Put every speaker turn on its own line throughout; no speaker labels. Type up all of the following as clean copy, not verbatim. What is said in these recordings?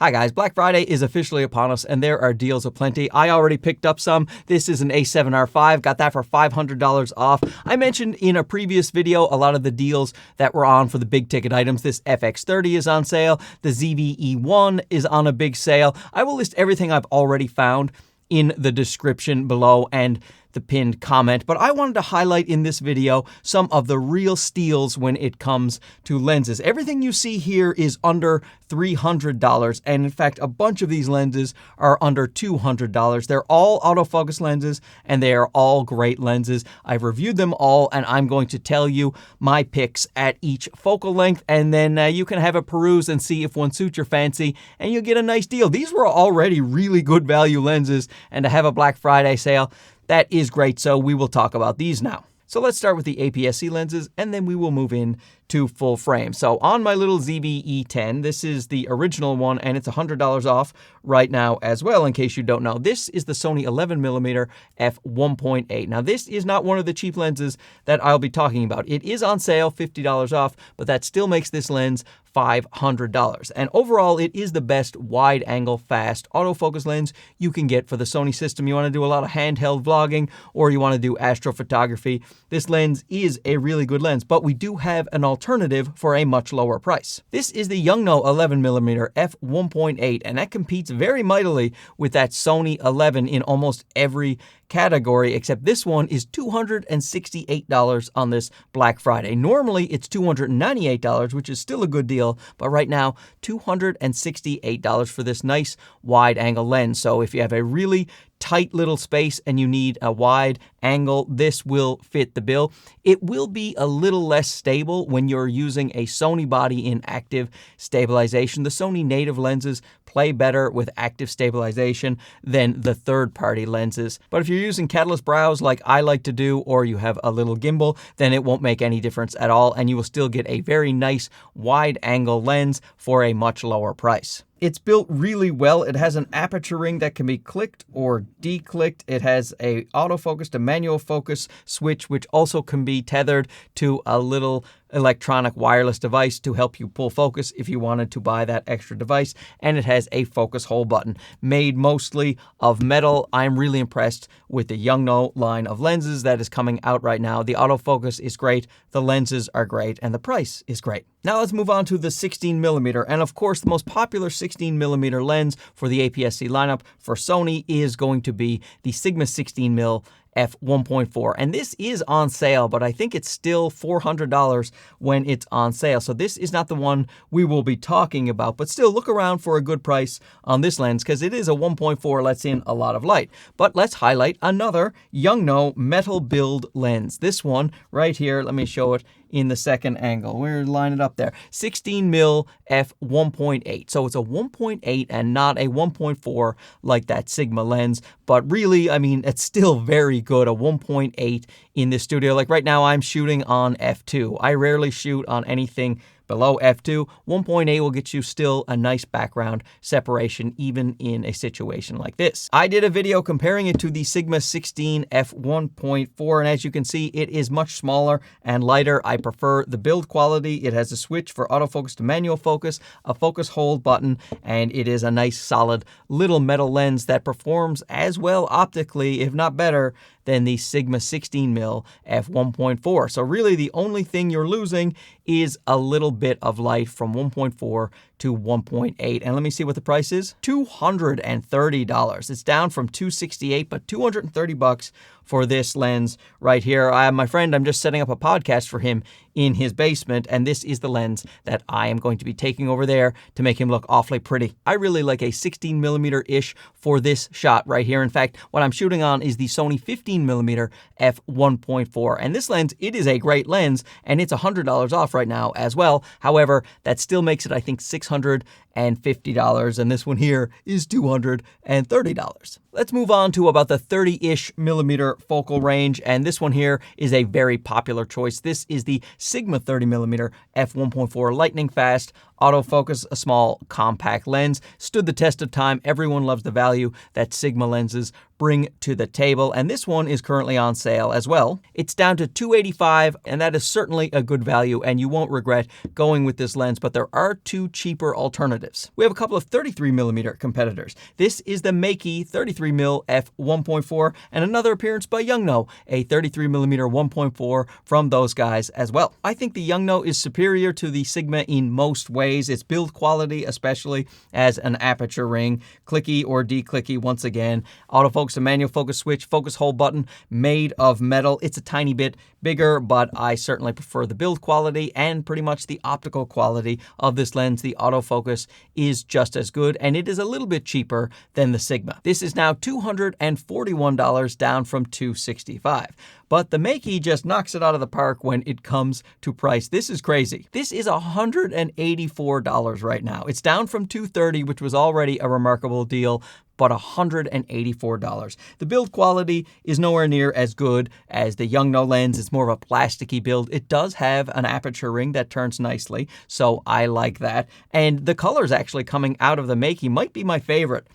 Hi guys, Black Friday is officially upon us and there are deals aplenty. I already picked up some. This is an A7R5, got that for $500 off. I mentioned in a previous video a lot of the deals that were on for the big ticket items. This FX30 is on sale. The ZHIYUN is on a big sale. I will list everything I've already found in the description below and the pinned comment, but I wanted to highlight in this video some of the real steals when it comes to lenses. Everything you see here is under $300, and in fact, a bunch of these lenses are under $200. They're all autofocus lenses, and they are all great lenses. I've reviewed them all, and I'm going to tell you my picks at each focal length, and then you can have a peruse and see if one suits your fancy, and you'll get a nice deal. These were already really good value lenses, and to have a Black Friday sale, that is great, so we will talk about these now. So let's start with the APS-C lenses, and then we will move in to full frame. So on my little ZV-E10, this is the original one, and it's $100 off right now as well, in case you don't know. This is the Sony 11mm f1.8. Now, this is not one of the cheap lenses that I'll be talking about. It is on sale, $50 off, but that still makes this lens $500. And overall, it is the best wide-angle, fast autofocus lens you can get for the Sony system. You want to do a lot of handheld vlogging, or you want to do astrophotography. This lens is a really good lens, but we do have an alternative for a much lower price. This is the ZHIYUN 11mm f1.8, and that competes very mightily with that Sony 11 in almost every category, except this one is $268 on this Black Friday. Normally, it's $298, which is still a good deal, but right now, $268 for this nice wide-angle lens. So if you have a really tight little space and you need a wide angle, this will fit the bill. It will be a little less stable when you're using a Sony body in active stabilization. The Sony native lenses play better with active stabilization than the third-party lenses. But if you're using catalyst browse like I like to do, or you have a little gimbal, then it won't make any difference at all, and you will still get a very nice wide-angle lens for a much lower price. It's built really well. It has an aperture ring that can be clicked or declicked. It has a autofocus to manual focus switch, which also can be tethered to a little electronic wireless device to help you pull focus if you wanted to buy that extra device. And it has a focus hold button made mostly of metal. I'm really impressed with the ZHIYUN line of lenses that is coming out right now. The autofocus is great, the lenses are great, and the price is great. Now let's move on to the 16mm, and of course the most popular 16mm lens for the APS-C lineup for Sony is going to be the Sigma 16mm f1.4, and this is on sale, but I think it's still $400 when it's on sale. So this is not the one we will be talking about, but still look around for a good price on this lens because it is a 1.4, lets in a lot of light. But let's highlight another ZHIYUN metal build lens. This one right here, let me show it in the second angle. We're lining it up there. 16mm f1.8. So it's a 1.8 and not a 1.4 like that Sigma lens. But really, I mean, it's still very good. A 1.8 in the studio. Like right now, I'm shooting on f2. I rarely shoot on anything below f2. 1.8 will get you still a nice background separation even in a situation like this. I did a video comparing it to the Sigma 16 f1.4, and as you can see, it is much smaller and lighter. I prefer the build quality. It has a switch for autofocus to manual focus, a focus hold button, and it is a nice solid little metal lens that performs as well optically, if not better, than the Sigma 16mm f1.4. So really the only thing you're losing is a little bit of light from 1.4 to 1.8. And let me see what the price is. $230. It's down from $268, but $230 for this lens right here. I have my friend, I'm just setting up a podcast for him in his basement, and this is the lens that I am going to be taking over there to make him look awfully pretty. I really like a 16mm-ish for this shot right here. In fact, what I'm shooting on is the Sony 15mm f1.4, and this lens, it is a great lens, and it's $100 off right now as well. However, that still makes it, I think, $650, and this one here is $230. Let's move on to about the 30-ish millimeter focal range, and this one here is a very popular choice. This is the Sigma 30mm f1.4 lightning fast autofocus, a small compact lens. Stood the test of time. Everyone loves the value that Sigma lenses bring to the table, and this one is currently on sale as well. It's down to $285, and that is certainly a good value, and you won't regret going with this lens, but there are two cheaper alternatives. alternatives. We have a couple of 33mm competitors. This is the Meiki 33mm f1.4 and another appearance by Yungno, a 33mm 1.4 from those guys as well. I think the Yungno is superior to the Sigma in most ways. Its build quality, especially as an aperture ring, clicky or declicky once again, autofocus and manual focus switch, focus hold button made of metal. It's a tiny bit bigger, but I certainly prefer the build quality and pretty much the optical quality of this lens. The autofocus is just as good, and it is a little bit cheaper than the Sigma. This is now $241, down from $265. But the Meiki just knocks it out of the park when it comes to price. This is crazy. This is $184 right now. It's down from $230, which was already a remarkable deal, but $184. The build quality is nowhere near as good as the Yungno lens. It's more of a plasticky build. It does have an aperture ring that turns nicely, so I like that. And the colors actually coming out of the Meiki might be my favorite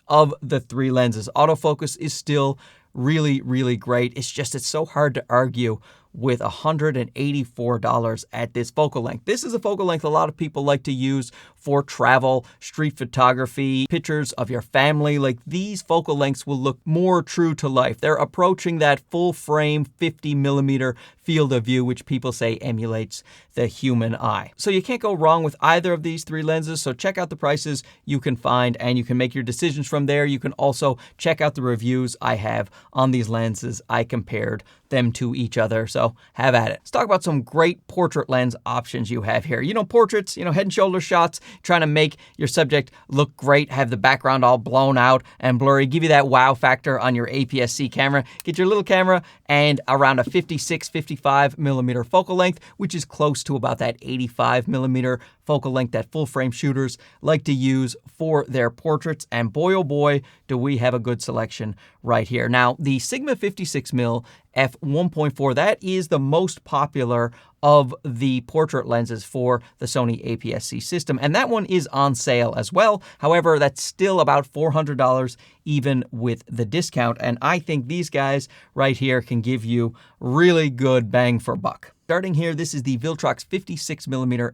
of the three lenses. Autofocus is still really, really great. It's so hard to argue with $184 at this focal length. This is a focal length a lot of people like to use for travel, street photography, pictures of your family. Like, these focal lengths will look more true to life. They're approaching that full frame 50mm field of view, which people say emulates the human eye. So you can't go wrong with either of these three lenses. So check out the prices you can find and you can make your decisions from there. You can also check out the reviews I have on these lenses. I compared them to each other, so have at it. Let's talk about some great portrait lens options you have here. Portraits, head and shoulder shots, trying to make your subject look great, have the background all blown out and blurry, give you that wow factor on your APS-C camera. Get your little camera and around a 55mm focal length, which is close to about that 85mm focal length that full frame shooters like to use for their portraits. And boy, oh boy, do we have a good selection right here. Now, the Sigma 56mm f1.4, that is the most popular of the portrait lenses for the Sony APS-C system, and that one is on sale as well. However, that's still about $400 even with the discount, and I think these guys right here can give you really good bang for buck. Starting here, this is the Viltrox 56mm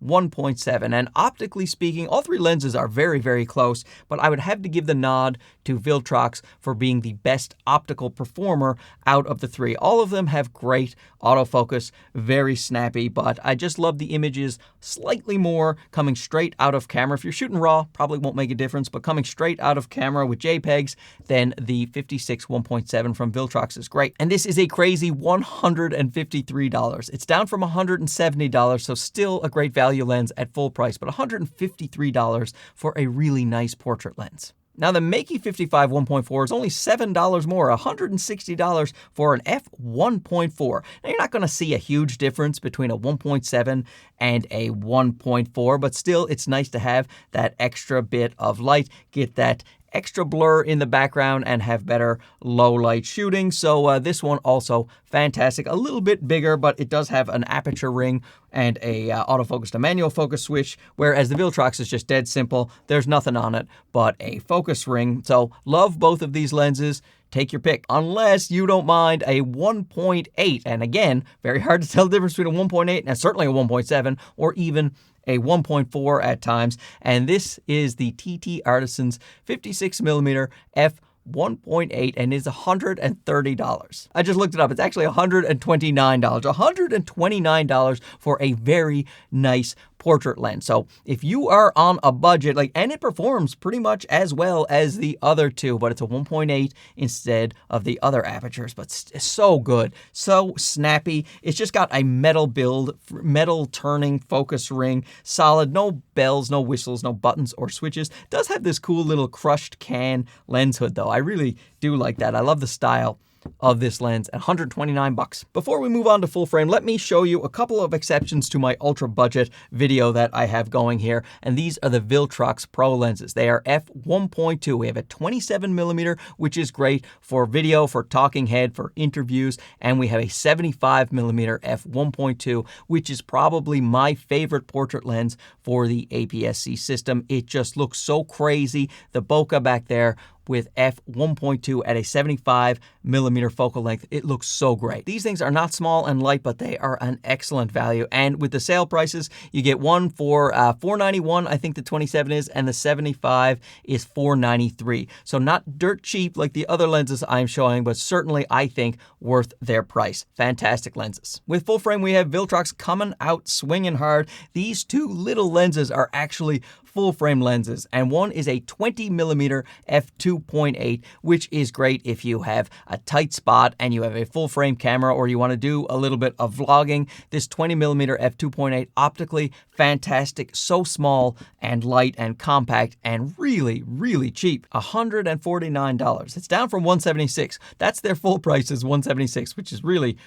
f1.7, and optically speaking, all three lenses are very, very close, but I would have to give the nod to Viltrox for being the best optical performer out of the three. All of them have great autofocus, very snappy, but I just love the images slightly more coming straight out of camera. If you're shooting RAW, probably won't make a difference, but coming straight out of camera with JPEGs, then the 56 1.7 from Viltrox is great. And this is a crazy $153. It's down from $170, so still a great value lens at full price, but $153 for a really nice portrait lens. Now, the Meiki 55 1.4 is only $7 more, $160 for an f1.4. Now, you're not going to see a huge difference between a 1.7 and a 1.4, but still, it's nice to have that extra bit of light, get that extra blur in the background and have better low light shooting. So this one also fantastic, a little bit bigger, but it does have an aperture ring and a autofocus to manual focus switch, whereas the Viltrox is just dead simple. There's nothing on it but a focus ring. So love both of these lenses. Take your pick, unless you don't mind a 1.8. And again, very hard to tell the difference between a 1.8 and certainly a 1.7 or even a 1.4 at times. And this is the TT Artisans 56mm f1.8 and is $130. I just looked it up. It's actually $129. $129 for a very nice portrait lens. So if you are on a budget, and it performs pretty much as well as the other two, but it's a 1.8 instead of the other apertures, but it's so good, so snappy. It's just got a metal build, metal turning focus ring, solid, no bells, no whistles, no buttons or switches. It does have this cool little crushed can lens hood though. I really do like that. I love the style of this lens at $129. Before we move on to full frame, let me show you a couple of exceptions to my ultra budget video that I have going here. And these are the Viltrox Pro lenses. They are f1.2. We have a 27mm, which is great for video, for talking head, for interviews. And we have a 75mm f1.2, which is probably my favorite portrait lens for the APS-C system. It just looks so crazy. The bokeh back there with f1.2 at a 75mm focal length. It looks so great. These things are not small and light, but they are an excellent value. And with the sale prices, you get one for $491, I think the 27 is, and the 75 is $493. So not dirt cheap like the other lenses I'm showing, but certainly I think worth their price. Fantastic lenses. With full frame, we have Viltrox coming out swinging hard. These two little lenses are actually full frame lenses, and one is a 20mm f2.8, which is great if you have a tight spot and you have a full frame camera, or you want to do a little bit of vlogging. This 20mm f2.8 optically fantastic, so small and light and compact and really, really cheap. $149. It's down from $176. That's their full price is $176, which is really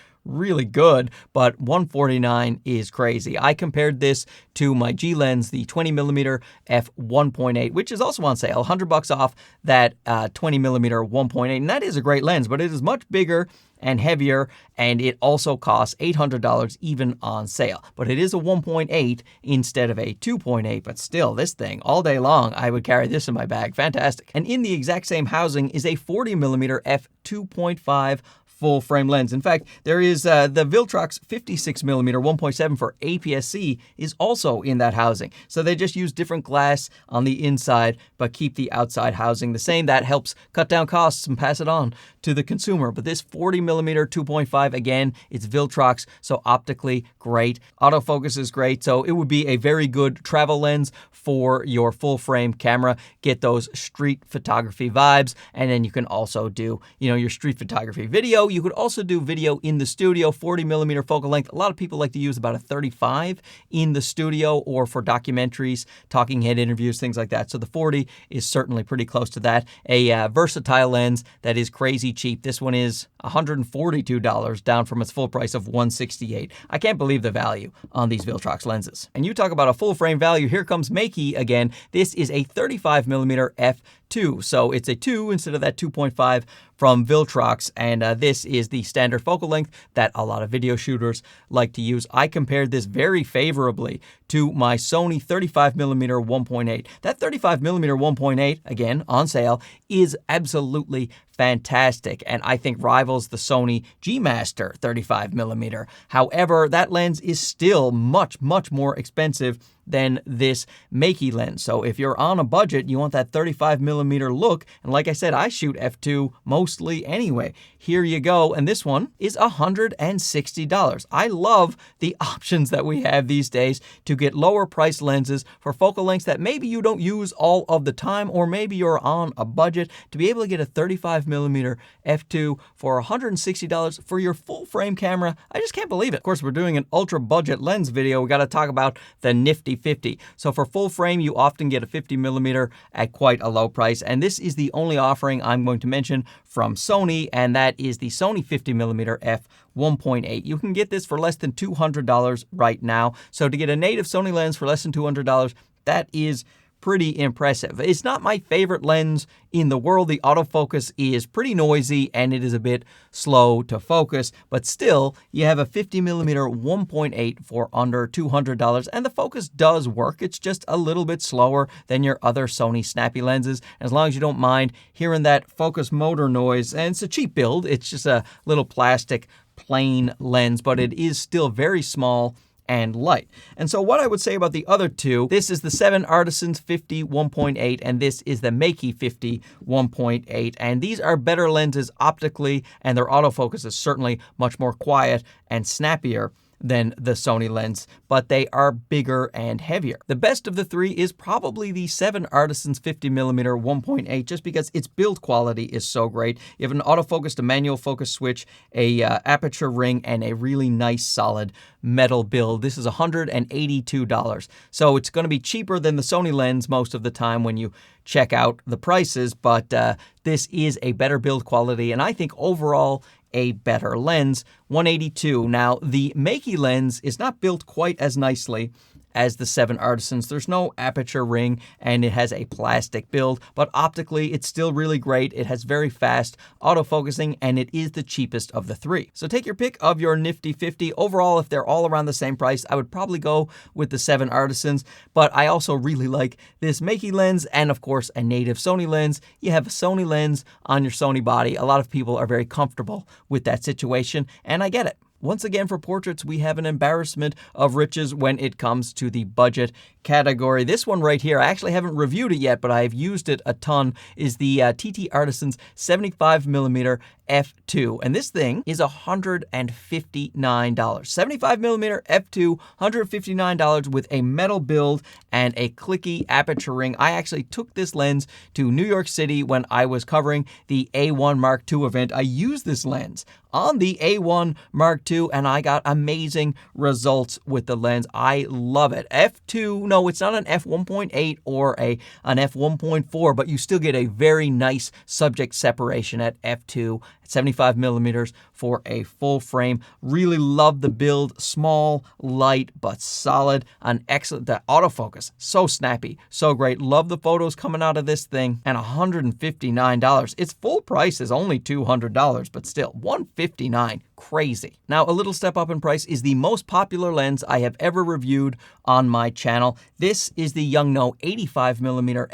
good, but $149 is crazy. I compared this to my G lens, the 20mm f1.8, which is also on sale, $100 off that 20mm 1.8, and that is a great lens, but it is much bigger and heavier, and it also costs $800 even on sale. But it is a 1.8 instead of a 2.8, but still, this thing, all day long, I would carry this in my bag. Fantastic. And in the exact same housing is a 40mm f2.5 full frame lens. In fact, there is the Viltrox 56mm 1.7 for APS-C is also in that housing. So they just use different glass on the inside, but keep the outside housing the same. That helps cut down costs and pass it on to the consumer. But this 40mm 2.5, again, it's Viltrox, so optically great. Autofocus is great, so it would be a very good travel lens for your full frame camera. Get those street photography vibes, and then you can also do, your street photography video. You could also do video in the studio, 40mm focal length. A lot of people like to use about a 35 in the studio or for documentaries, talking head interviews, things like that. So the 40 is certainly pretty close to that. A versatile lens that is crazy cheap. This one is $142, down from its full price of $168. I can't believe the value on these Viltrox lenses. And you talk about a full frame value, here comes Meiki again. This is a 35mm f2, so it's a 2 instead of that 2.5 from Viltrox, and this is the standard focal length that a lot of video shooters like to use. I compared this very favorably to my Sony 35mm 1.8. That 35mm 1.8, again, on sale, is absolutely fantastic, and I think rivals the Sony G Master 35mm. However, that lens is still much more expensive than this Meiki lens. So if you're on a budget, you want that 35mm look, and like I said, I shoot f2 mostly anyway. Here you go, and this one is $160. I love the options that we have these days to get lower price lenses for focal lengths that maybe you don't use all of the time, or maybe you're on a budget, to be able to get a 35mm f2 for $160 for your full frame camera. I just can't believe it. Of course, we're doing an ultra budget lens video. We got to talk about the nifty 50. So for full frame, you often get a 50mm at quite a low price, and this is the only offering I'm going to mention from Sony, and that is the Sony 50mm f1.8. You can get this for less than $200 right now. So to get a native Sony lens for less than $200, that is pretty impressive. It's not my favorite lens in the world. The autofocus is pretty noisy and it is a bit slow to focus, but still, you have a 50mm 1.8 for under $200, and the focus does work. It's just a little bit slower than your other Sony snappy lenses, as long as you don't mind hearing that focus motor noise. And it's a cheap build. It's just a little plastic plain lens, but it is still very small and light. And so what I would say about the other two, this is the 7 Artisans 50 1.8, and this is the Meiki 50 1.8. And these are better lenses optically, and their autofocus is certainly much more quiet and snappier than the Sony lens, but they are bigger and heavier. The best of the three is probably the 7 Artisans 50mm 1.8, just because its build quality is so great. You have an autofocus to manual focus switch, a aperture ring, and a really nice solid metal build. This is $182. So it's going to be cheaper than the Sony lens most of the time when you check out the prices, but this is a better build quality, and I think overall a better lens. $182. Now, the Meiki lens is not built quite as nicely as the 7 Artisans. There's no aperture ring, and it has a plastic build, but optically it's still really great. It has very fast autofocusing, and it is the cheapest of the 3. So take your pick of your nifty 50. Overall, if they're all around the same price, I would probably go with the 7 Artisans, but I also really like this Meiki lens and, of course, a native Sony lens. You have a Sony lens on your Sony body. A lot of people are very comfortable with that situation, and I get it. Once again, for portraits, we have an embarrassment of riches when it comes to the budget category. This one right here, I actually haven't reviewed it yet, but I've used it a ton, is the TT Artisans 75mm f2. And this thing is $159. 75mm f2, $159 with a metal build and a clicky aperture ring. I actually took this lens to New York City when I was covering the A1 Mark II event. I used this lens on the A1 Mark II, and I got amazing results with the lens. I love it. F2, no, it's not an f1.8 or an f1.4, but you still get a very nice subject separation at f2, 75mm for a full frame. Really love the build. Small, light, but solid. An excellent, the autofocus, so snappy, so great. Love the photos coming out of this thing. And $159. Its full price is only $200, but still, $159. Crazy. Now, a little step up in price is the most popular lens I have ever reviewed on my channel. This is the Yongnuo 85mm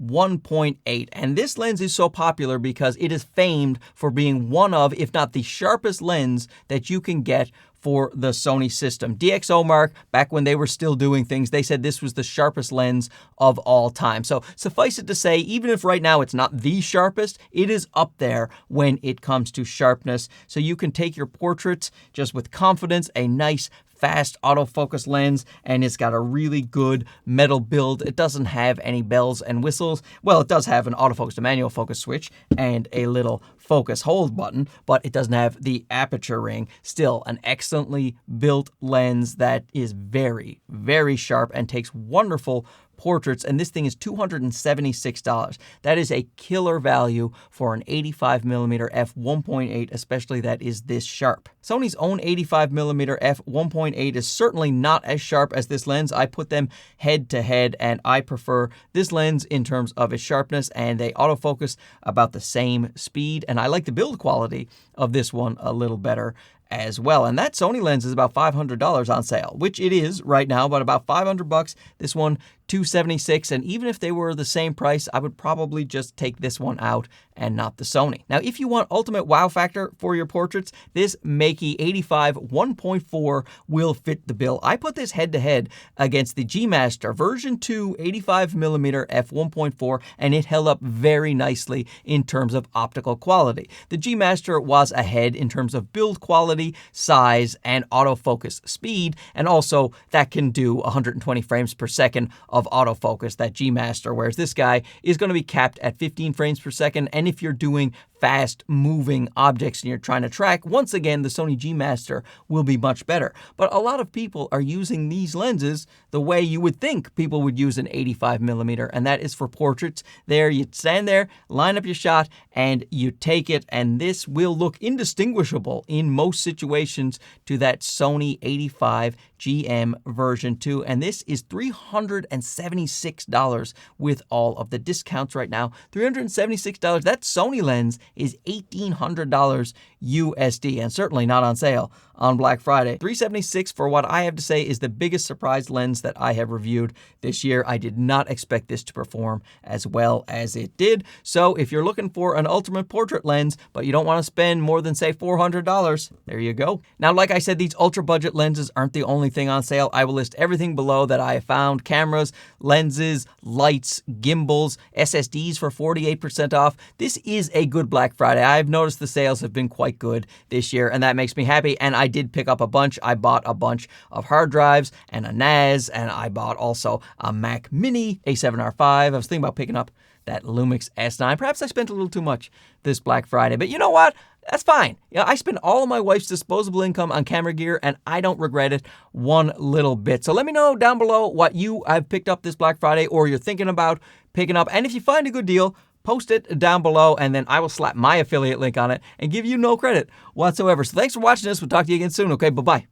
f1.8, and this lens is so popular because it is famed for being one of, if not the sharpest lens that you can get for the Sony system. DxOMark, back when they were still doing things, they said this was the sharpest lens of all time. So suffice it to say, even if right now it's not the sharpest, it is up there when it comes to sharpness. So you can take your portraits just with confidence, a nice fast autofocus lens, and it's got a really good metal build. It doesn't have any bells and whistles. Well, it does have an autofocus to manual focus switch and a little focus hold button, but it doesn't have the aperture ring. Still, an excellently built lens that is very, very sharp and takes wonderful portraits, and this thing is $276. That is a killer value for an 85mm f1.8, especially that is this sharp. Sony's own 85mm f1.8 is certainly not as sharp as this lens. I put them head to head, and I prefer this lens in terms of its sharpness, and they autofocus about the same speed, and I like the build quality of this one a little better as well. And that Sony lens is about $500 on sale, which it is right now, but about $500. This one, $276, and even if they were the same price, I would probably just take this one out and not the Sony. Now, if you want ultimate wow factor for your portraits, this Meiki 85 1.4 will fit the bill. I put this head to head against the G Master version 2 85mm f1.4, and it held up very nicely in terms of optical quality. The G Master was ahead in terms of build quality, size, and autofocus speed, and also that can do 120 frames per second of autofocus, that G Master, whereas this guy is going to be capped at 15 frames per second. And if you're doing fast moving objects and you're trying to track, once again, the Sony G Master will be much better. But a lot of people are using these lenses the way you would think people would use an 85mm, and that is for portraits. There, you stand there, line up your shot, and you take it, and this will look indistinguishable in most situations to that Sony 85 GM version 2, and this is $376 with all of the discounts right now. $376. That Sony lens is $1,800 USD, and certainly not on sale on Black Friday. $376 for what I have to say is the biggest surprise lens that I have reviewed this year. I did not expect this to perform as well as it did. So if you're looking for an ultimate portrait lens, but you don't want to spend more than, say, $400, there you go. Now, like I said, these ultra budget lenses aren't the only thing on sale. I will list everything below that I have found: cameras, lenses, lights, gimbals, SSDs for 48% off. This is a good Black Friday. I've noticed the sales have been quite good this year, and that makes me happy. And I did pick up a bunch. I bought a bunch of hard drives and a NAS, and I bought also a Mac Mini A7R5. I was thinking about picking up that LUMIX S9. Perhaps I spent a little too much this Black Friday, but you know what? That's fine. I spend all of my wife's disposable income on camera gear, and I don't regret it one little bit. So let me know down below what you have picked up this Black Friday or you're thinking about picking up. And if you find a good deal, post it down below, and then I will slap my affiliate link on it and give you no credit whatsoever. So thanks for watching this. We'll talk to you again soon, okay? Bye-bye.